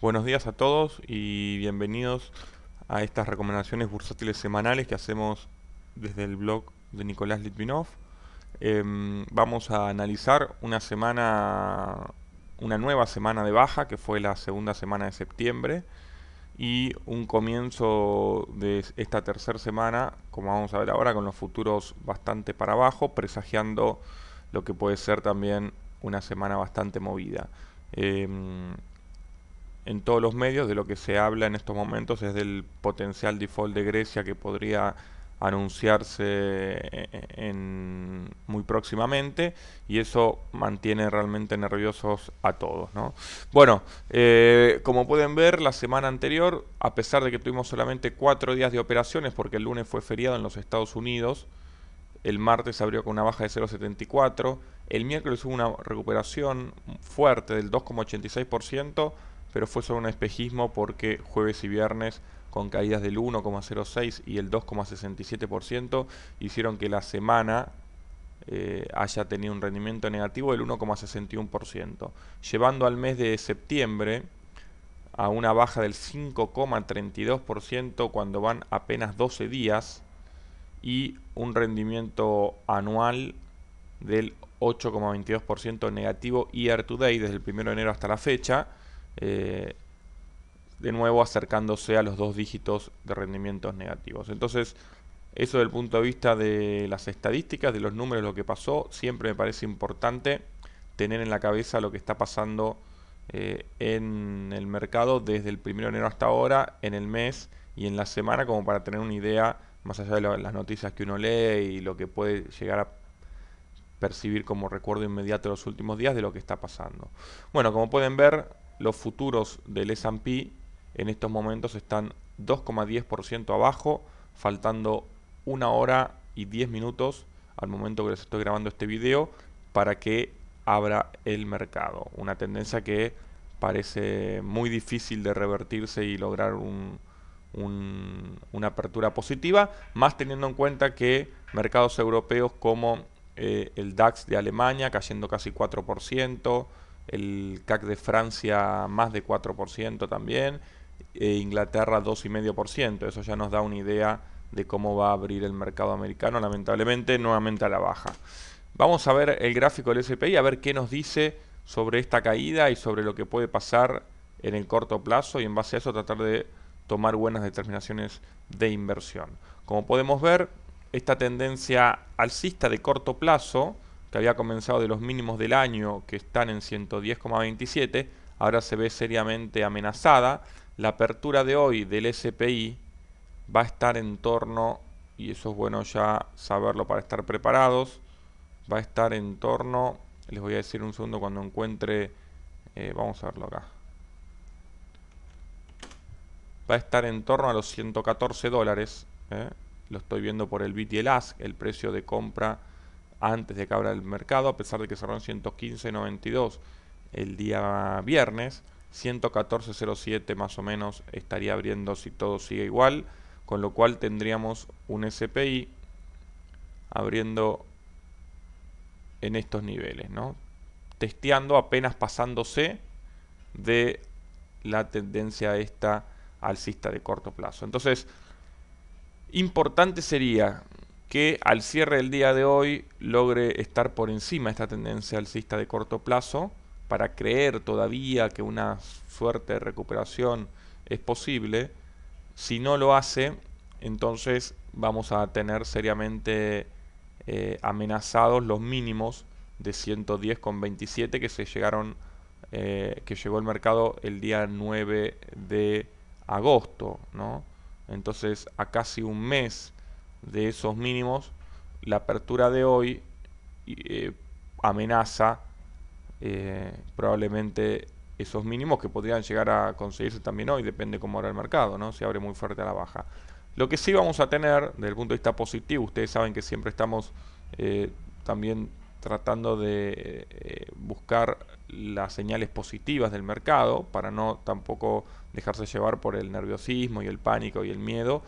Buenos días a todos y bienvenidos a estas recomendaciones bursátiles semanales que hacemos desde el blog de Nicolás Litvinov. Vamos a analizar una nueva semana de baja que fue la segunda semana de septiembre y un comienzo de esta tercera semana, como vamos a ver ahora, con los futuros bastante para abajo, presagiando lo que puede ser también una semana bastante movida. Em, en todos los medios de lo que se habla en estos momentos es del potencial default de Grecia que podría anunciarse muy próximamente, y eso mantiene realmente nerviosos a todos, ¿no? Bueno, como pueden ver, la semana anterior, a pesar de que tuvimos solamente 4 días de operaciones porque el lunes fue feriado en los Estados Unidos, el martes abrió con una baja de 0,74. El miércoles hubo una recuperación fuerte del 2,86%, pero fue solo un espejismo porque jueves y viernes con caídas del 1,06 y el 2,67% hicieron que la semana haya tenido un rendimiento negativo del 1,61%, llevando al mes de septiembre a una baja del 5,32% cuando van apenas 12 días y un rendimiento anual del 8,22% negativo year to date desde el 1 de enero hasta la fecha, eh, de nuevo acercándose a los dos dígitos de rendimientos negativos. Entonces, eso desde el punto de vista de las estadísticas, de los números, lo que pasó, siempre me parece importante tener en la cabeza lo que está pasando en el mercado desde el 1 de enero hasta ahora, en el mes y en la semana, como para tener una idea más allá de las noticias que uno lee y lo que puede llegar a percibir como recuerdo inmediato de los últimos días de lo que está pasando. Bueno, como pueden ver, los futuros del S&P en estos momentos están 2,10% abajo, faltando 1 hora y 10 minutos al momento que les estoy grabando este video para que abra el mercado. Una tendencia que parece muy difícil de revertirse y lograr una apertura positiva, más teniendo en cuenta que mercados europeos como el DAX de Alemania cayendo casi 4%, el CAC de Francia más de 4% también, Inglaterra 2,5%. Eso ya nos da una idea de cómo va a abrir el mercado americano, lamentablemente nuevamente a la baja. Vamos a ver el gráfico del SPI, a ver qué nos dice sobre esta caída y sobre lo que puede pasar en el corto plazo, y en base a eso tratar de tomar buenas determinaciones de inversión. Como podemos ver, esta tendencia alcista de corto plazo, que había comenzado de los mínimos del año, que están en 110,27, ahora se ve seriamente amenazada. La apertura de hoy del SPI va a estar en torno, y eso es bueno ya saberlo para estar preparados, va a estar en torno, les voy a decir un segundo cuando encuentre, vamos a verlo acá, va a estar en torno a los 114 dólares. Lo estoy viendo por el BIT y el ASK, el precio de compra antes de que abra el mercado, a pesar de que cerró en 115.92 el día viernes. 114.07 más o menos estaría abriendo si todo sigue igual, con lo cual tendríamos un SPI abriendo en estos niveles, ¿no? Testeando, apenas pasándose de la tendencia esta alcista de corto plazo. Entonces, importante sería que al cierre del día de hoy logre estar por encima de esta tendencia alcista de corto plazo para creer todavía que una suerte de recuperación es posible. Si no lo hace, entonces vamos a tener seriamente amenazados los mínimos de 110,27 que se llegaron, que llegó al mercado el día 9 de agosto, ¿no? Entonces, a casi un mes de esos mínimos, la apertura de hoy eh, amenaza probablemente esos mínimos que podrían llegar a conseguirse también hoy, depende cómo abra el mercado, ¿no? Si abre muy fuerte a la baja. Lo que sí vamos a tener, desde el punto de vista positivo, ustedes saben que siempre estamos también tratando de buscar las señales positivas del mercado para no tampoco dejarse llevar por el nerviosismo y el pánico y el miedo.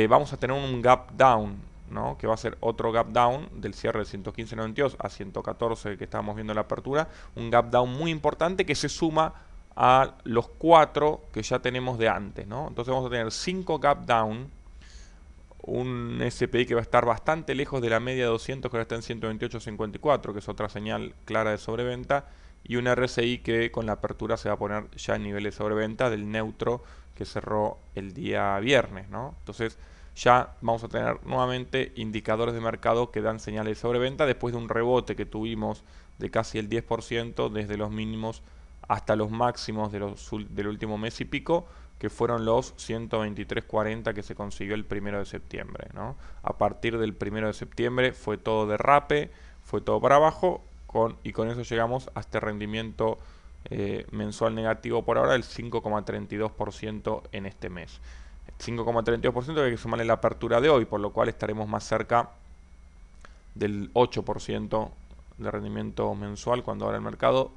Vamos a tener un gap down, ¿no? Que va a ser otro gap down del cierre de 115.92 a 114 que estábamos viendo en la apertura, un gap down muy importante que se suma a los 4 que ya tenemos de antes, ¿no? Entonces vamos a tener 5 gap down, un SPI que va a estar bastante lejos de la media de 200, que ahora está en 128.54, que es otra señal clara de sobreventa, y un RSI que con la apertura se va a poner ya en nivel de sobreventa del neutro que cerró el día viernes, ¿no? Entonces ya vamos a tener nuevamente indicadores de mercado que dan señales de sobreventa después de un rebote que tuvimos de casi el 10% desde los mínimos hasta los máximos del último mes y pico, que fueron los 123.40 que se consiguió el 1 de septiembre, ¿no? A partir del 1 de septiembre fue todo derrape, fue todo para abajo, y con eso llegamos a este rendimiento mensual negativo por ahora del 5,32% en este mes. 5,32% que hay que sumarle la apertura de hoy, por lo cual estaremos más cerca del 8% de rendimiento mensual cuando abra el mercado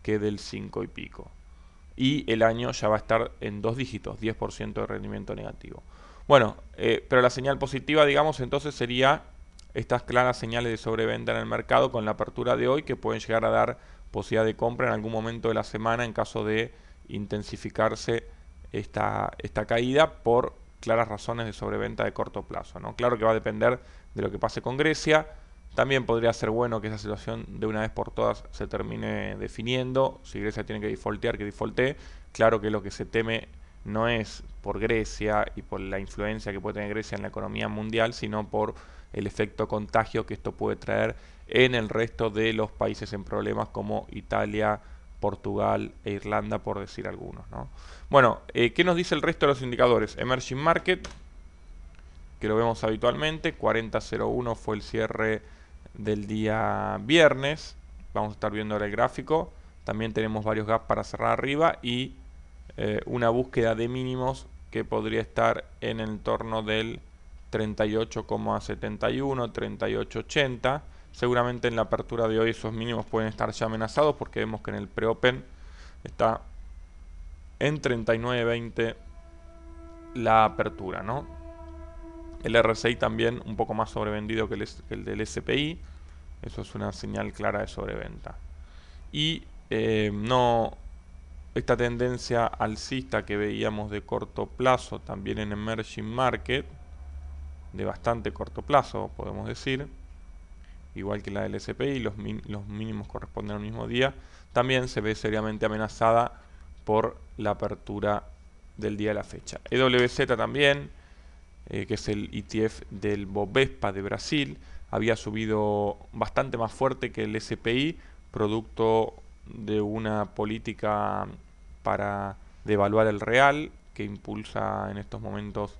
que del 5 y pico. Y el año ya va a estar en 2 dígitos, 10% de rendimiento negativo. Bueno, pero la señal positiva, digamos, entonces sería estas claras señales de sobreventa en el mercado con la apertura de hoy que pueden llegar a dar posibilidad de compra en algún momento de la semana en caso de intensificarse esta caída por claras razones de sobreventa de corto plazo, ¿no? Claro que va a depender de lo que pase con Grecia. También podría ser bueno que esa situación de una vez por todas se termine definiendo. Si Grecia tiene que defaultear, que defaultee. Claro que lo que se teme no es por Grecia y por la influencia que puede tener Grecia en la economía mundial, sino por el efecto contagio que esto puede traer en el resto de los países en problemas como Italia, Portugal e Irlanda, por decir algunos, ¿no? Bueno, ¿qué nos dice el resto de los indicadores? Emerging Market, que lo vemos habitualmente, 40.01 fue el cierre del día viernes. Vamos a estar viendo ahora el gráfico. También tenemos varios gaps para cerrar arriba y una búsqueda de mínimos que podría estar en el entorno del 38,71, 38,80. Seguramente en la apertura de hoy esos mínimos pueden estar ya amenazados porque vemos que en el pre-open está en 39.20 la apertura, ¿no? El RSI también un poco más sobrevendido que el del SPI. Eso es una señal clara de sobreventa. Y esta tendencia alcista que veíamos de corto plazo también en Emerging Market, de bastante corto plazo podemos decir, igual que la del SPI, los mínimos corresponden al mismo día, también se ve seriamente amenazada por la apertura del día de la fecha. EWZ también, que es el ETF del Bovespa de Brasil, había subido bastante más fuerte que el SPI, producto de una política para devaluar el real que impulsa en estos momentos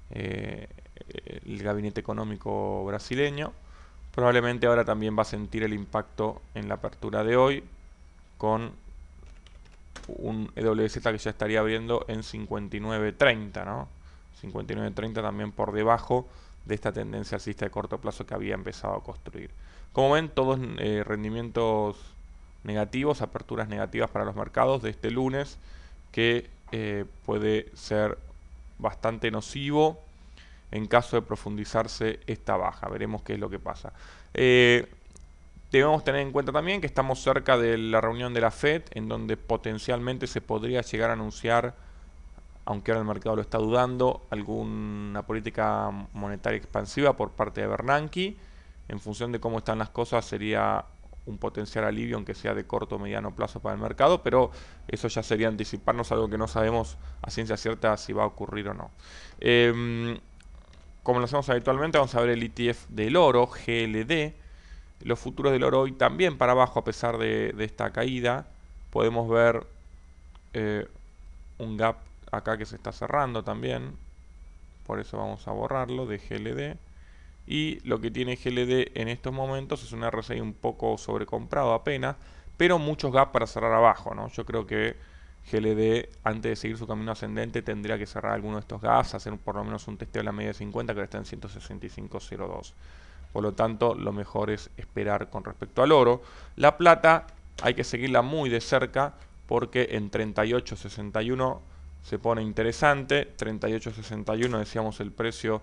el gabinete económico brasileño. Probablemente ahora también va a sentir el impacto en la apertura de hoy con un EWZ que ya estaría abriendo en 59.30, ¿no? 59.30 también por debajo de esta tendencia alcista de corto plazo que había empezado a construir. Como ven, todos rendimientos negativos, aperturas negativas para los mercados de este lunes, que puede ser bastante nocivo en caso de profundizarse esta baja. Veremos qué es lo que pasa. Debemos tener en cuenta también que estamos cerca de la reunión de la FED, en donde potencialmente se podría llegar a anunciar, aunque ahora el mercado lo está dudando, alguna política monetaria expansiva por parte de Bernanke. En función de cómo están las cosas, sería un potencial alivio, aunque sea de corto o mediano plazo para el mercado, pero eso ya sería anticiparnos algo que no sabemos a ciencia cierta si va a ocurrir o no. Como lo hacemos habitualmente, vamos a ver el ETF del oro, GLD. Los futuros del oro hoy también para abajo a pesar de esta caída. Podemos ver un gap acá que se está cerrando también, por eso vamos a borrarlo de GLD. Y lo que tiene GLD en estos momentos es un RSI un poco sobrecomprado apenas, pero muchos gaps para cerrar abajo, ¿no? Yo creo que GLD, antes de seguir su camino ascendente, tendría que cerrar alguno de estos gaps, hacer por lo menos un testeo de la media de 50 que está en 165.02. Por lo tanto, lo mejor es esperar con respecto al oro. La plata hay que seguirla muy de cerca porque en 38.61 se pone interesante. 38.61 decíamos el precio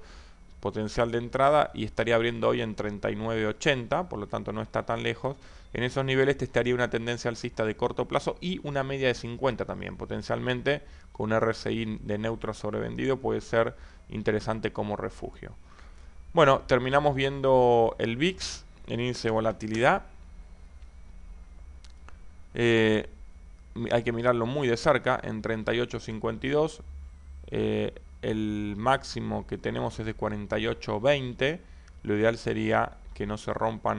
potencial de entrada y estaría abriendo hoy en 39.80, por lo tanto no está tan lejos. En esos niveles te estaría una tendencia alcista de corto plazo y una media de 50 también, potencialmente con un RSI de neutro sobrevendido puede ser interesante como refugio. Bueno, terminamos viendo el VIX, el índice de volatilidad. Hay que mirarlo muy de cerca, en 38.52. El máximo que tenemos es de 48.20. Lo ideal sería que no se rompa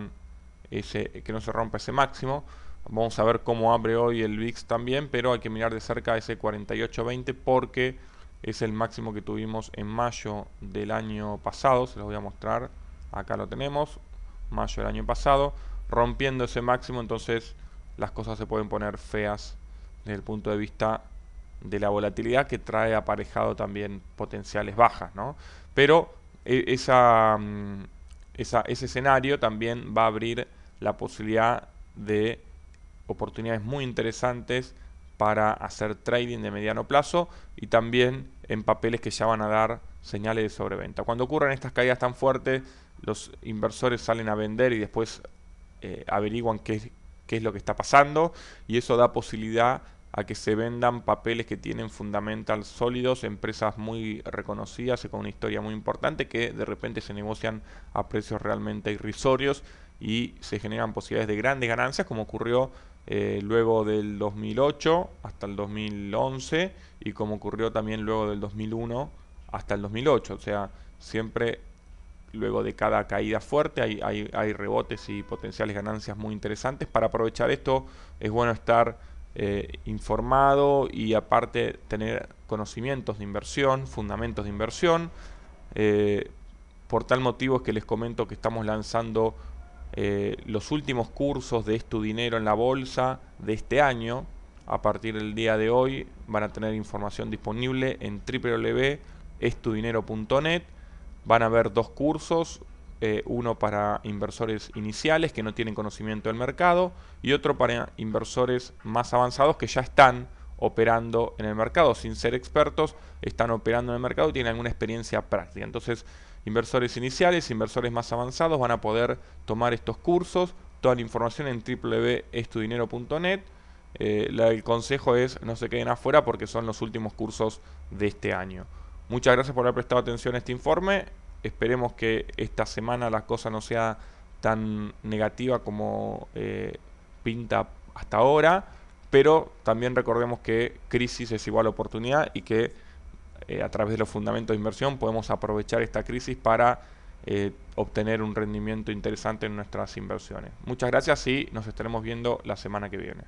ese máximo. Vamos a ver cómo abre hoy el VIX también, pero hay que mirar de cerca ese 48.20 porque es el máximo que tuvimos en mayo del año pasado. Se los voy a mostrar. Acá lo tenemos, mayo del año pasado. Rompiendo ese máximo, entonces las cosas se pueden poner feas desde el punto de vista de la volatilidad, que trae aparejado también potenciales bajas, ¿no? Pero ese escenario también va a abrir la posibilidad de oportunidades muy interesantes para hacer trading de mediano plazo y también en papeles que ya van a dar señales de sobreventa. Cuando ocurran estas caídas tan fuertes, los inversores salen a vender y después averiguan qué es lo que está pasando, y eso da posibilidad a que se vendan papeles que tienen fundamentals sólidos, empresas muy reconocidas y con una historia muy importante, que de repente se negocian a precios realmente irrisorios y se generan posibilidades de grandes ganancias, como ocurrió luego del 2008 hasta el 2011 y como ocurrió también luego del 2001 hasta el 2008. O sea, siempre luego de cada caída fuerte hay rebotes y potenciales ganancias muy interesantes. Para aprovechar esto es bueno estar informado y aparte tener conocimientos de inversión, fundamentos de inversión. Por tal motivo es que les comento que estamos lanzando los últimos cursos de Tu Dinero en la Bolsa de este año. A partir del día de hoy van a tener información disponible en www.estudinero.net. Van a haber dos cursos, uno para inversores iniciales que no tienen conocimiento del mercado y otro para inversores más avanzados que ya están operando en el mercado, sin ser expertos, están operando en el mercado y tienen alguna experiencia práctica. Entonces, inversores iniciales, inversores más avanzados van a poder tomar estos cursos. Toda la información en www.estudinero.net. El consejo es no se queden afuera porque son los últimos cursos de este año. Muchas gracias por haber prestado atención a este informe. Esperemos que esta semana la cosa no sea tan negativa como pinta hasta ahora, pero también recordemos que crisis es igual a oportunidad y que a través de los fundamentos de inversión podemos aprovechar esta crisis para obtener un rendimiento interesante en nuestras inversiones. Muchas gracias y nos estaremos viendo la semana que viene.